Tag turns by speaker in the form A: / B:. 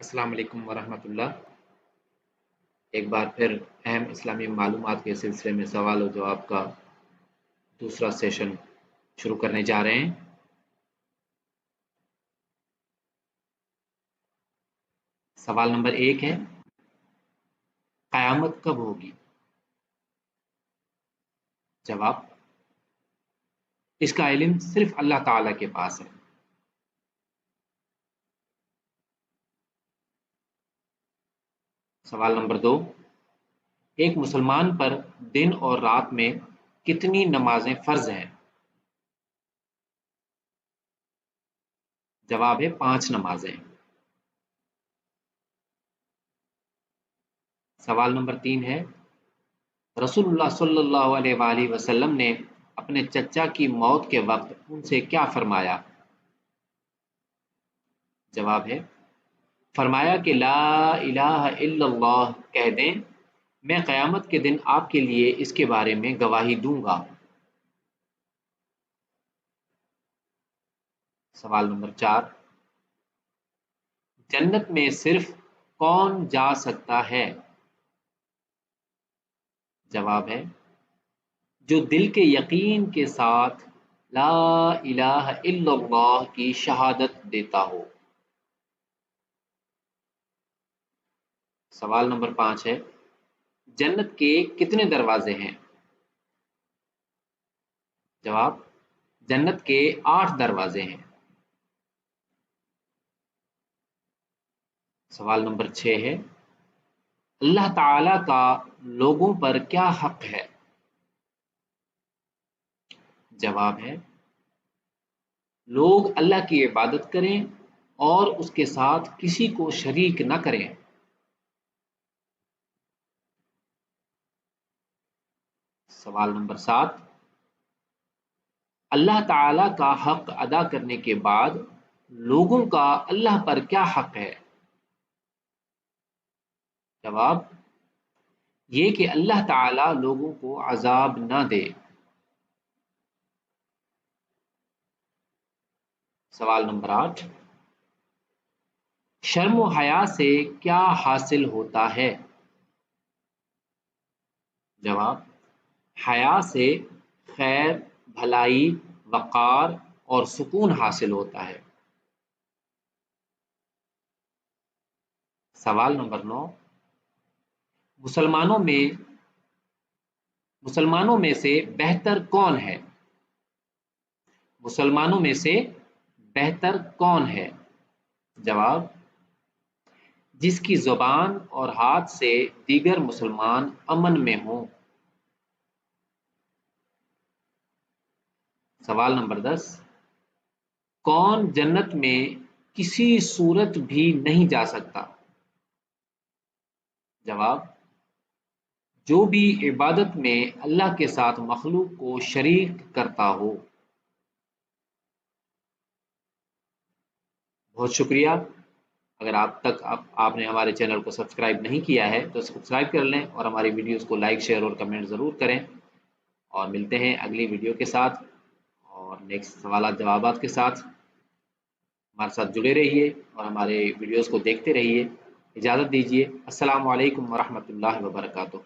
A: السلام علیکم ورحمۃ اللہ۔ ایک بار پھر اہم اسلامی معلومات کے سلسلے میں سوال و جواب کا دوسرا سیشن شروع کرنے جا رہے ہیں۔ سوال نمبر 1 ہے، قیامت کب ہوگی؟ جواب، اس کا علم صرف اللہ تعالی کے پاس ہے۔ سوال نمبر 2، ایک مسلمان پر دن اور رات میں کتنی نمازیں فرض ہیں؟ جواب ہے 5 نمازیں۔ سوال نمبر 3 ہے، رسول اللہ صلی اللہ علیہ وآلہ وسلم نے اپنے چچا کی موت کے وقت ان سے کیا فرمایا؟ جواب ہے، فرمایا کہ لا الہ الا اللہ کہہ دیں، میں قیامت کے دن آپ کے لیے اس کے بارے میں گواہی دوں گا۔ سوال نمبر 4، جنت میں صرف کون جا سکتا ہے؟ جواب ہے، جو دل کے یقین کے ساتھ لا الہ الا اللہ کی شہادت دیتا ہو۔ سوال نمبر 5 ہے، جنت کے کتنے دروازے ہیں؟ جواب، جنت کے 8 دروازے ہیں۔ سوال نمبر 6 ہے، اللہ تعالی کا لوگوں پر کیا حق ہے؟ جواب ہے، لوگ اللہ کی عبادت کریں اور اس کے ساتھ کسی کو شریک نہ کریں۔ سوال نمبر 7، اللہ تعالی کا حق ادا کرنے کے بعد لوگوں کا اللہ پر کیا حق ہے؟ جواب، یہ کہ اللہ تعالی لوگوں کو عذاب نہ دے۔ سوال نمبر 8، شرم و حیا سے کیا حاصل ہوتا ہے؟ جواب، حیا سے خیر، بھلائی، وقار اور سکون حاصل ہوتا ہے۔ سوال نمبر 9، مسلمانوں میں سے بہتر کون ہے؟ مسلمانوں میں سے بہتر کون ہے؟ جواب، جس کی زبان اور ہاتھ سے دیگر مسلمان امن میں ہوں۔ سوال نمبر 10، کون جنت میں کسی صورت بھی نہیں جا سکتا؟ جواب، جو بھی عبادت میں اللہ کے ساتھ مخلوق کو شریک کرتا ہو۔ بہت شکریہ۔ اگر آپ نے ہمارے چینل کو سبسکرائب نہیں کیا ہے تو سبسکرائب کر لیں اور ہماری ویڈیوز کو لائک، شیئر اور کمنٹ ضرور کریں، اور ملتے ہیں اگلی ویڈیو کے ساتھ اور نیکسٹ سوالات جوابات کے ساتھ۔ ہمارے ساتھ جڑے رہیے اور ہمارے ویڈیوز کو دیکھتے رہیے۔ اجازت دیجیے، السلام علیکم ورحمۃ اللہ وبرکاتہ۔